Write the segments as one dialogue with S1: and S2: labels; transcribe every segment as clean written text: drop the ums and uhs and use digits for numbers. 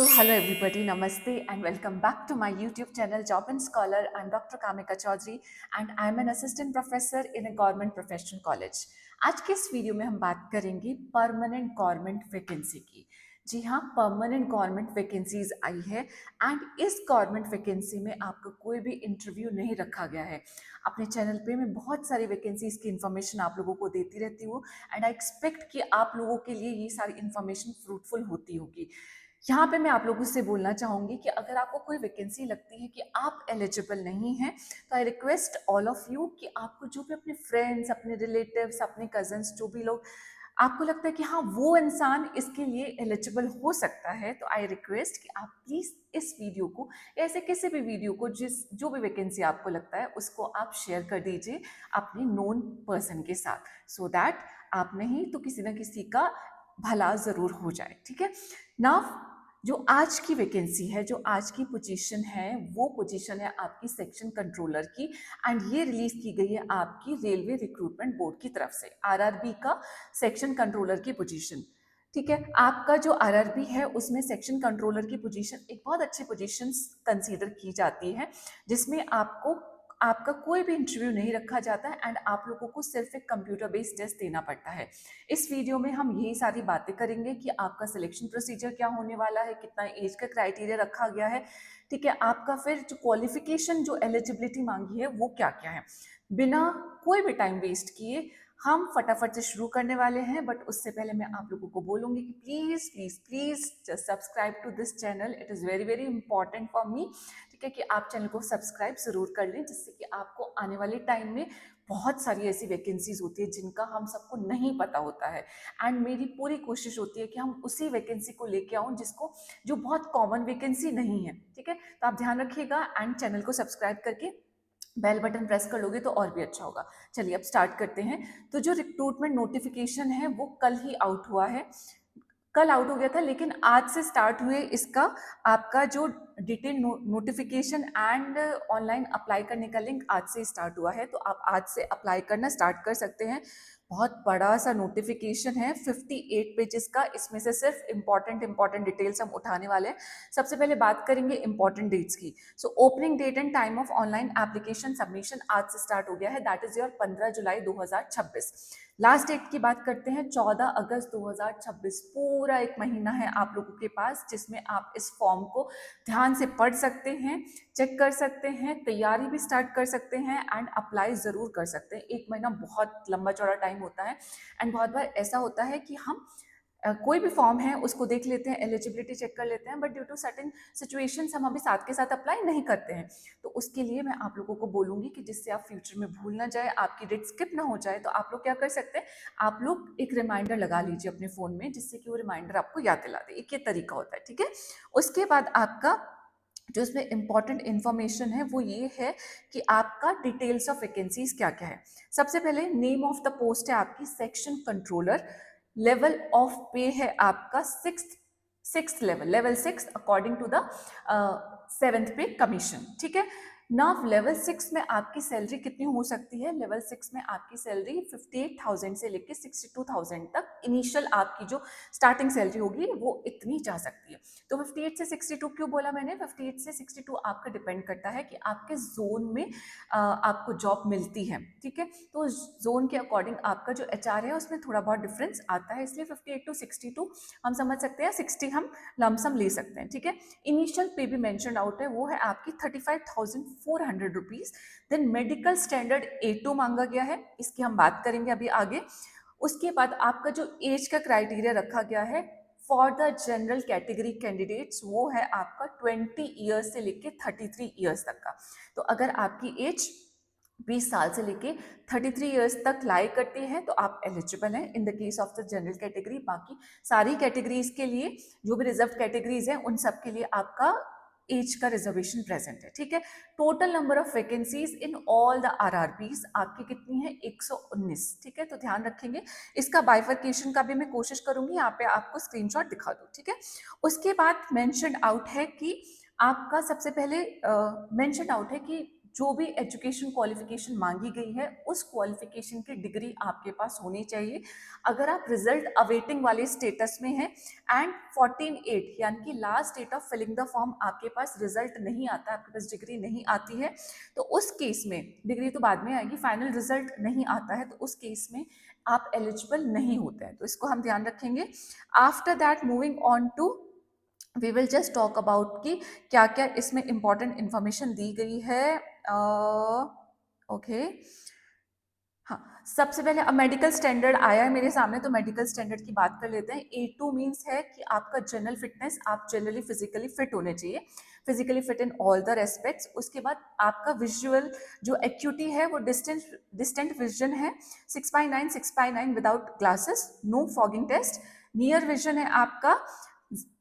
S1: So, hello everybody, Namaste, and welcome back to my YouTube channel Job and Scholar. I'm Dr. Kamika Chaudhary, and I'm an assistant professor in a government professional college. आज के इस video में हम बात करेंगे permanent government vacancy की। जी हाँ, permanent government vacancies आई है एंड इस गवर्नमेंट वैकेंसी में आपका कोई भी इंटरव्यू नहीं रखा गया है। अपने चैनल पे मैं बहुत सारी वैकेंसीज की इन्फॉर्मेशन आप लोगों को देती रहती हूँ एंड आई एक्सपेक्ट कि आप लोगों के लिए ये सारी इन्फॉर्मेशन फ्रूटफुल होती होगी। यहाँ पे मैं आप लोगों से बोलना चाहूँगी कि अगर आपको कोई वैकेंसी लगती है कि आप एलिजिबल नहीं हैं, तो I request all of you कि आपको जो भी अपने फ्रेंड्स, अपने रिलेटिव्स, अपने कजन्स, जो भी लोग आपको लगता है कि हाँ वो इंसान इसके लिए एलिजिबल हो सकता है, तो आई रिक्वेस्ट कि आप प्लीज़ इस वीडियो को, ऐसे किसी भी वीडियो को, जो भी वैकेंसी आपको लगता है उसको आप शेयर कर दीजिए अपने नोन पर्सन के साथ, सो दैट आप नहीं तो किसी ना किसी का भला ज़रूर हो जाए। ठीक है ना। जो आज की वैकेंसी है, जो आज की पोजीशन है, वो पोजीशन है आपकी सेक्शन कंट्रोलर की एंड ये रिलीज की गई है आपकी रेलवे रिक्रूटमेंट बोर्ड की तरफ से। आरआरबी का सेक्शन कंट्रोलर की पोजीशन, ठीक है। आपका जो आरआरबी है उसमें सेक्शन कंट्रोलर की पोजीशन एक बहुत अच्छी पोजीशन कंसीडर की जाती है, जिसमें आपका कोई भी इंटरव्यू नहीं रखा जाता है एंड आप लोगों को सिर्फ एक कंप्यूटर बेस्ड टेस्ट देना पड़ता है। इस वीडियो में हम यही सारी बातें करेंगे कि आपका सिलेक्शन प्रोसीजर क्या होने वाला है, कितना एज का क्राइटेरिया रखा गया है, ठीक है। आपका फिर जो क्वालिफिकेशन, जो एलिजिबिलिटी मांगी है वो क्या क्या है। बिना कोई भी टाइम वेस्ट किए हम फटाफट से शुरू करने वाले हैं, बट उससे पहले मैं आप लोगों को बोलूंगी कि please please please just subscribe to this channel. It is very very important for me, ठीक है, कि आप चैनल को सब्सक्राइब जरूर कर लें, जिससे कि आपको आने वाले टाइम में बहुत सारी ऐसी वैकेंसीज होती है जिनका हम सबको नहीं पता होता है एंड मेरी पूरी कोशिश होती है कि हम उसी वैकेंसी को लेके आऊँ जो बहुत कॉमन वैकेंसी नहीं है। ठीक है, तो आप ध्यान रखिएगा एंड चैनल को सब्सक्राइब करके बेल बटन प्रेस कर लोगे तो और भी अच्छा होगा। चलिए अब स्टार्ट करते हैं। तो जो रिक्रूटमेंट नोटिफिकेशन है वो कल ही आउट हुआ है, कल आउट हो गया था, लेकिन आज से स्टार्ट हुए इसका आपका जो detail notification and online apply करने का लिंक आज से स्टार्ट हुआ है, तो आप आज से अप्लाई करना स्टार्ट कर सकते हैं। बहुत बड़ा सा नोटिफिकेशन है, 58 पेजेस का। इसमें से सिर्फ इंपॉर्टेंट डिटेल्स हम उठाने वाले हैं। सबसे पहले बात करेंगे इंपॉर्टेंट डेट्स की। So opening date and time of online application submission आज से स्टार्ट हो गया है, that is your 15 July 2026। Last date की बात करते हैं 14 अगस्त 2026। पूरा एक महीना है आप लोगों के पास, जिसमें आप इस फॉर्म को ध्यान से पढ़ सकते हैं, चेक कर सकते हैं, तैयारी भी स्टार्ट कर सकते हैं एंड अप्लाई ज़रूर कर सकते हैं। एक महीना बहुत लंबा चौड़ा टाइम होता है एंड बहुत बार ऐसा होता है कि हम कोई भी फॉर्म है उसको देख लेते हैं, एलिजिबिलिटी चेक कर लेते हैं, but due to certain situations हम अभी साथ के साथ अप्लाई नहीं करते हैं। तो उसके लिए मैं आप लोगों को बोलूँगी कि जिससे आप फ्यूचर में भूल ना जाए, आपकी डेट स्किप ना हो जाए, तो आप लोग क्या कर सकते हैं, आप लोग एक रिमाइंडर लगा लीजिए अपने फ़ोन में, जिससे कि वो रिमाइंडर आपको याद दिला दे। एक ये तरीका होता है, ठीक है। उसके बाद आपका जो इसमें इंपॉर्टेंट इन्फॉर्मेशन है वो ये है कि आपका डिटेल्स ऑफ वैकेंसीज क्या क्या है। सबसे पहले नेम ऑफ द पोस्ट है आपकी section controller. Level of pay है आपका six level 6 according to the 7th pay commission. ठीक है, नाउ लेवल 6 में आपकी सैलरी कितनी हो सकती है। लेवल 6 में आपकी सैलरी 58,000 से लेकर 62,000 तक इनिशियल आपकी जो स्टार्टिंग सैलरी होगी वो इतनी जा सकती है। तो 58 से 62 क्यों बोला मैंने, 58 से 62 आपका डिपेंड करता है कि आपके जोन में आपको जॉब मिलती है। ठीक है, तो जोन के अकॉर्डिंग आपका जो एचआर है उसमें थोड़ा बहुत डिफरेंस आता है, इसलिए 58 टू 62 हम समझ सकते हैं, 60 हम लमसम ले सकते हैं। ठीक है, इनिशियल पे भी मेंशन आउट है, वो है आपकी 35,400 rupees. Then medical standard A2 मांगा गया है, इसकी हम बात करेंगे अभी आगे। उसके बाद आपका जो एज का क्राइटेरिया रखा गया है for the general category candidates, वो है आपका 20 ईयर्स से लेके 33 ईयर्स तक का। तो अगर आपकी एज 20 साल से लेके 33 ईयर्स तक लाई करती है तो आप एलिजिबल हैं in the case of the general category. बाकी सारी कैटेगरीज के लिए, जो भी रिजर्व कैटेगरीज हैं, उन सब के लिए आपका एज का रिजर्वेशन प्रेजेंट है। ठीक है, total number of vacancies in all the RRBs आपकी कितनी है, 119। ठीक है, तो ध्यान रखेंगे। इसका बाइफर्केशन का भी मैं कोशिश करूंगी, यहाँ पे आपको स्क्रीनशॉट दिखा दूं। ठीक है, उसके बाद मेंशन आउट है कि आपका सबसे पहले मेंशन आउट है कि जो भी एजुकेशन क्वालिफिकेशन मांगी गई है उस क्वालिफिकेशन की डिग्री आपके पास होनी चाहिए। अगर आप रिजल्ट अवेटिंग वाले स्टेटस में हैं एंड 14/8 यानी कि last date of filling the form आपके पास रिजल्ट नहीं आता, आपके पास डिग्री नहीं आती है, तो उस केस में डिग्री तो बाद में आएगी, फाइनल रिजल्ट नहीं आता है, तो उस केस में आप एलिजिबल नहीं होते हैं, तो इसको हम ध्यान रखेंगे। After that moving on to we will just talk about कि क्या क्या इसमें इंपॉर्टेंट इंफॉर्मेशन दी गई है। ओके हाँ, सबसे पहले अब मेडिकल स्टैंडर्ड आया है मेरे सामने, तो मेडिकल स्टैंडर्ड की बात कर लेते हैं। A2 मीन्स है कि आपका जनरल फिटनेस, आप जनरली फिजिकली फिट होने चाहिए, physically fit in all the respects. उसके बाद आपका विजुअल जो एक्यूटी है वो डिस्टेंट विजन है 6/9 without glasses, no fogging test. Near vision है आपका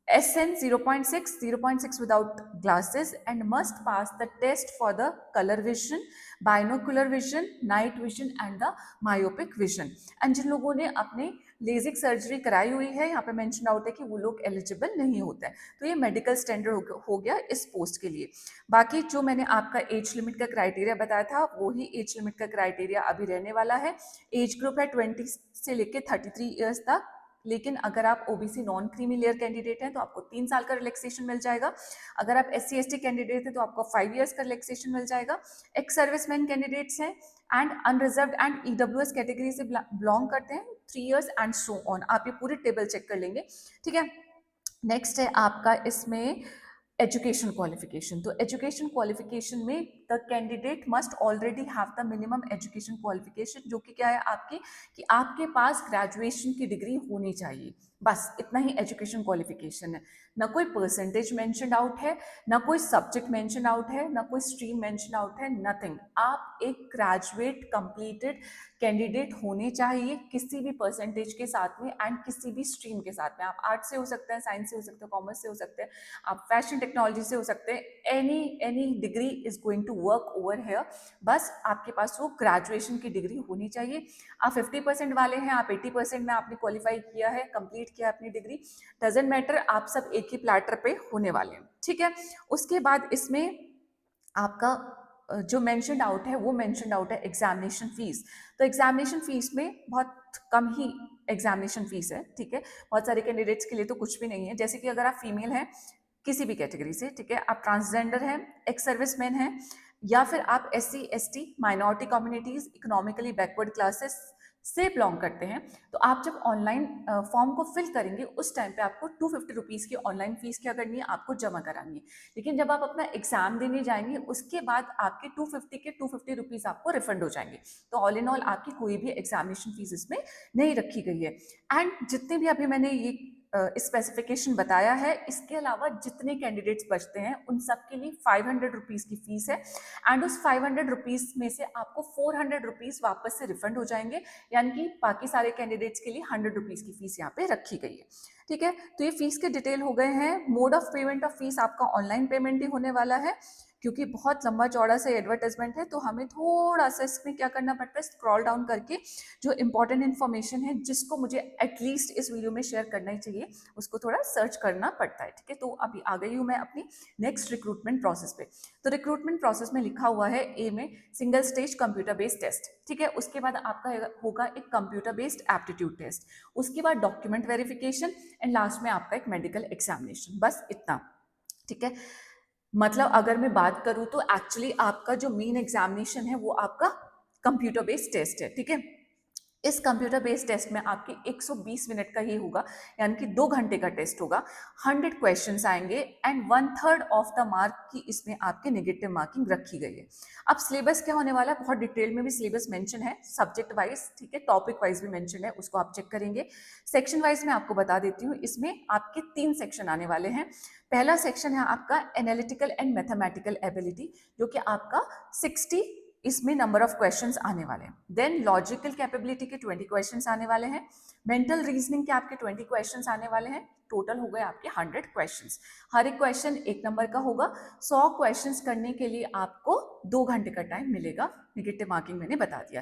S1: SN 0.6 without glasses and must pass the test for the color vision, binocular vision, night vision and the myopic vision। And जिन लोगों ने अपने Lasik surgery कराई हुई है, यहाँ पे मेंशन आउट है कि वो लोग एलिजिबल नहीं होते हैं, तो ये मेडिकल स्टैंडर्ड हो गया इस पोस्ट के लिए। बाकी जो मैंने आपका एज लिमिट का क्राइटेरिया बताया था वही एज लिमिट का क्राइटेरिया अभी रहने वाला है। एज ग्रुप है 20 से लेके 33 ईयर्स तक, लेकिन अगर आप OBC non creamy layer candidate हैं तो आपको 3 साल का रिलैक्सेशन मिल जाएगा। अगर आप SC/ST कैंडिडेट हैं तो आपको 5 इयर्स का रिलैक्सेशन मिल जाएगा। एक्स सर्विसमैन कैंडिडेट्स हैं and unreserved and EWS category से बिलोंग करते हैं 3 इयर्स एंड सो ऑन। आप ये पूरी टेबल चेक कर लेंगे, ठीक है। नेक्स्ट है आपका इसमें एजुकेशन क्वालिफिकेशन। तो एजुकेशन क्वालिफिकेशन में the candidate must already have the minimum education qualification, जो कि क्या है आपकी, कि आपके पास ग्रेजुएशन की डिग्री होनी चाहिए, बस इतना ही एजुकेशन क्वालिफिकेशन है। ना कोई परसेंटेज मेंशन आउट है, ना कोई सब्जेक्ट मेंशन आउट है, ना कोई स्ट्रीम मेंशन आउट है, नथिंग। आप एक ग्रेजुएट कंप्लीटेड कैंडिडेट होने चाहिए किसी भी परसेंटेज के साथ में एंड किसी भी स्ट्रीम के साथ में। आप आर्ट्स से हो सकते हैं, साइंस से हो सकते हैं, कॉमर्स से हो सकते हैं, आप फैशन टेक्नोलॉजी से हो सकते हैं, any degree is going to work over here. बस आपके पास वो ग्रेजुएशन की डिग्री होनी चाहिए। आप 50% वाले हैं, आप 80% में आपने क्वालिफाई किया है, कंप्लीट किया अपनी डिग्री, डजेंट मैटर, आप सब एक ही प्लेटर पे होने वाले हैं, ठीक है। उसके बाद इसमें आपका जो मेंशनड आउट है वो मेंशनड आउट है एग्जामिनेशन फीस। तो एग्जामिनेशन फीस में बहुत कम ही एग्जामिनेशन फीस है, ठीक है। बहुत सारे कैंडिडेट्स के लिए तो कुछ भी नहीं है, जैसे कि अगर आप फीमेल हैं किसी भी कैटेगरी से, ठीक है, आप ट्रांसजेंडर हैं, एक्स सर्विसमैन हैं, या फिर आप SC/ST minority communities economically backward classes से बिलोंग करते हैं, तो आप जब ऑनलाइन फॉर्म को फिल करेंगे उस टाइम पे आपको 250 रुपीज़ की ऑनलाइन फीस क्या करनी है, आपको जमा करानी है। लेकिन जब आप अपना एग्जाम देने जाएंगे उसके बाद आपके 250 रुपीज़ आपको रिफंड हो जाएंगे। तो ऑल इन ऑल आपकी कोई भी एग्जामिनेशन फीस इसमें नहीं रखी गई है। एंड जितने भी अभी मैंने ये स्पेसिफिकेशन बताया है, इसके अलावा जितने कैंडिडेट्स बचते हैं उन सब के लिए 500 रुपीज़ की फीस है एंड उस 500 रुपीज़ में से आपको 400 रुपीज़ वापस से रिफंड हो जाएंगे, यानी कि बाकी सारे कैंडिडेट्स के लिए 100 रुपीज़ की फीस यहाँ पे रखी गई है, ठीक है। तो ये फीस के डिटेल हो गए हैं। Mode of payment of fees आपका ऑनलाइन पेमेंट ही होने वाला है, क्योंकि बहुत लंबा चौड़ा सा एडवर्टाइजमेंट है, तो हमें थोड़ा सा इसमें क्या करना पड़ता है, स्क्रॉल डाउन करके जो इंपॉर्टेंट इन्फॉर्मेशन है जिसको मुझे एटलीस्ट इस वीडियो में शेयर करना ही चाहिए उसको थोड़ा सर्च करना पड़ता है, ठीक है। तो अभी आ गई हूँ मैं अपनी नेक्स्ट रिक्रूटमेंट प्रोसेस पे। तो रिक्रूटमेंट प्रोसेस में लिखा हुआ है ए में single stage computer based test, ठीक है। उसके बाद आपका होगा एक कंप्यूटर बेस्ड एप्टीट्यूड टेस्ट, उसके बाद डॉक्यूमेंट वेरिफिकेशन एंड लास्ट में आपका एक मेडिकल एग्जामिनेशन, बस इतना, ठीक है। मतलब अगर मैं बात करूं तो एक्चुअली आपका जो मेन एग्जामिनेशन है वो आपका कंप्यूटर बेस्ड टेस्ट है, ठीक है। इस कंप्यूटर बेस्ड टेस्ट में आपके 120 मिनट का ही होगा, यानी कि 2 घंटे का टेस्ट होगा। 100 क्वेश्चंस आएंगे एंड 1/3 ऑफ द मार्क की इसमें आपके नेगेटिव मार्किंग रखी गई है। अब सिलेबस क्या होने वाला है, बहुत डिटेल में भी सिलेबस मेंशन है, सब्जेक्ट वाइज, ठीक है, टॉपिक वाइज भी मेंशन है, उसको आप चेक करेंगे। सेक्शन वाइज मैं आपको बता देती हूँ, इसमें आपके 3 सेक्शन आने वाले हैं। पहला सेक्शन है आपका एनालिटिकल एंड मैथमेटिकल एबिलिटी, जो कि आपका 60 इसमें नंबर ऑफ क्वेश्चंस आने वाले हैं। देन लॉजिकल कैपेबिलिटी के 20 क्वेश्चंस आने वाले हैं। मेंटल रीजनिंग के आपके 20 क्वेश्चंस आने वाले हैं। टोटल हो गए आपके 100 क्वेश्चंस। हर एक क्वेश्चन 1 नंबर का होगा। 100 क्वेश्चंस करने के लिए आपको 2 घंटे का टाइम मिलेगा। नेगेटिव मार्किंग मैंने बता दिया।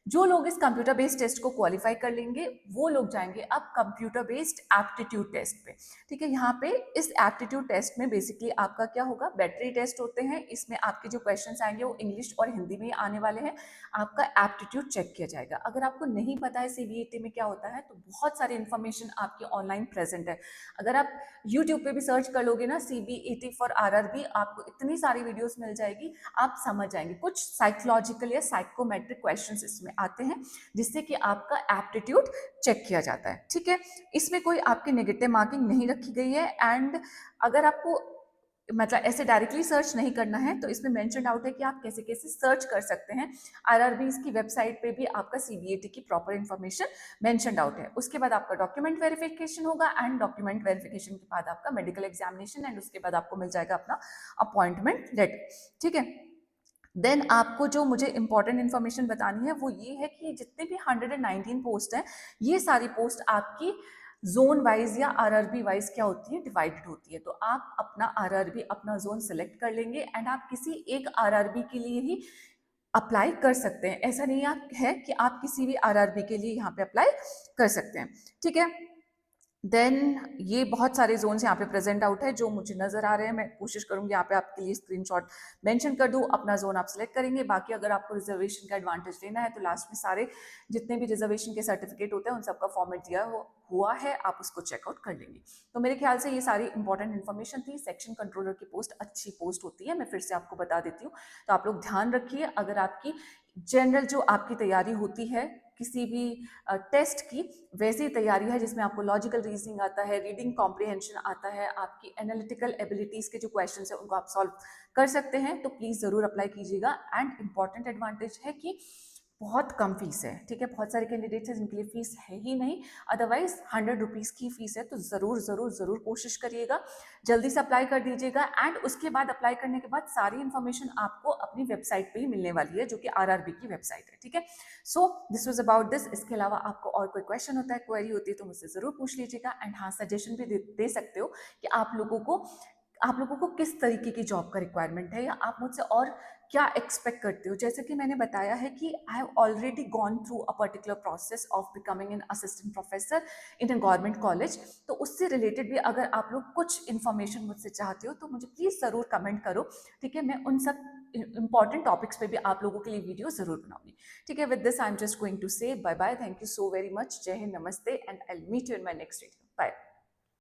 S1: जो लोग इस कंप्यूटर बेस्ड टेस्ट को क्वालिफाई कर लेंगे वो लोग जाएंगे अब कंप्यूटर बेस्ड एप्टीट्यूड टेस्ट पे। ठीक है, यहाँ पे इस एप्टीट्यूड टेस्ट में बेसिकली आपका क्या होगा, बैटरी टेस्ट होते हैं। इसमें आपके जो क्वेश्चंस आएंगे वो इंग्लिश और हिंदी में आने वाले हैं। आपका एप्टीट्यूड चेक किया जाएगा। अगर आपको नहीं पता है सीबीएटी में क्या होता है तो बहुत सारी इंफॉर्मेशन आपकी ऑनलाइन प्रेजेंट है। अगर आप यूट्यूब पे भी सर्च कर लोगे ना सीबीएटी फॉर आरआरबी, आपको इतनी सारी वीडियोस मिल जाएगी, आप समझ जाएंगे। कुछ साइकोलॉजिकल या साइकोमेट्रिक क्वेश्चंस इसमें आते हैं जिससे कि आपका एप्टीट्यूड चेक किया जाता है। ठीक है, इसमें कोई आपकी नेगेटिव मार्किंग नहीं रखी गई है। एंड अगर आपको मतलब ऐसे डायरेक्टली सर्च नहीं करना है तो इसमें मेंशन आउट है कि आप कैसे कैसे सर्च कर सकते हैं। आरआरबी की वेबसाइट पे भी आपका सीबीएटी की प्रॉपर इंफॉर्मेशन मेंशन आउट है। उसके बाद आपका डॉक्यूमेंट वेरिफिकेशन होगा एंड डॉक्यूमेंट वेरिफिकेशन के बाद आपका मेडिकल एग्जामिनेशन एंड उसके बाद आपको मिल जाएगा अपना अपॉइंटमेंट लेटर। ठीक है, देन आपको जो मुझे इंपॉर्टेंट इन्फॉर्मेशन बतानी है वो ये है कि जितने भी 119 पोस्ट हैं, ये सारी पोस्ट आपकी जोन वाइज या आरआरबी वाइज क्या होती है, डिवाइडेड होती है। तो आप अपना आरआरबी अपना जोन सेलेक्ट कर लेंगे एंड आप किसी एक आरआरबी के लिए ही अप्लाई कर सकते हैं। ऐसा नहीं है कि आप किसी भी आरआरबी के लिए यहाँ पे अप्लाई कर सकते हैं। ठीक है, देन ये बहुत सारे जोन्स यहाँ पे प्रेजेंट आउट है जो मुझे नजर आ रहे हैं। मैं कोशिश करूंगी यहाँ पे आपके लिए स्क्रीनशॉट मेंशन कर दूं। अपना जोन आप सिलेक्ट करेंगे। बाकी अगर आपको रिजर्वेशन का एडवांटेज लेना है तो लास्ट में सारे जितने भी रिजर्वेशन के सर्टिफिकेट होते हैं उन सबका फॉर्मेट दिया हुआ है, आप उसको चेकआउट कर लेंगे। तो मेरे ख्याल से ये सारी इंपॉर्टेंट इन्फॉर्मेशन थी। सेक्शन कंट्रोलर की पोस्ट अच्छी पोस्ट होती है, मैं फिर से आपको बता देती हूँ। तो आप लोग ध्यान रखिए। अगर आपकी जनरल जो आपकी तैयारी होती है किसी भी टेस्ट की, वैसी तैयारी है जिसमें आपको लॉजिकल रीजनिंग आता है, रीडिंग कॉम्प्रिहेंशन आता है, आपकी एनालिटिकल एबिलिटीज के जो क्वेश्चंस है उनको आप सॉल्व कर सकते हैं, तो प्लीज जरूर अप्लाई कीजिएगा। एंड इंपॉर्टेंट एडवांटेज है कि बहुत कम फीस है। ठीक है, बहुत सारे कैंडिडेट्स हैं जिनके लिए फीस है ही नहीं, अदरवाइज 100 रुपीज़ की फीस है। तो जरूर जरूर जरूर कोशिश करिएगा, जल्दी से अप्लाई कर दीजिएगा। एंड उसके बाद अप्लाई करने के बाद सारी इन्फॉर्मेशन आपको अपनी वेबसाइट पे ही मिलने वाली है जो कि आरआरबी की वेबसाइट है। ठीक है, so this was about this. इसके अलावा आपको और कोई क्वेश्चन होता है, क्वेरी होती है तो मुझसे जरूर पूछ लीजिएगा। एंड हाँ, सजेशन भी दे सकते हो कि आप लोगों को किस तरीके की जॉब का रिक्वायरमेंट है या आप मुझसे और क्या एक्सपेक्ट करते हो। जैसे कि मैंने बताया है कि I have already gone through a particular process of becoming an assistant professor in a government college. तो उससे रिलेटेड भी अगर आप लोग कुछ इन्फॉर्मेशन मुझसे चाहते हो तो मुझे प्लीज़ ज़रूर कमेंट करो। ठीक है, मैं उन सब इंपॉर्टेंट टॉपिक्स पे भी आप लोगों के लिए वीडियो ज़रूर बनाऊंगी। ठीक है, with this I am just going to say bye bye, thank you so very much, जय हिंद, नमस्ते and I will meet you in my next video, bye.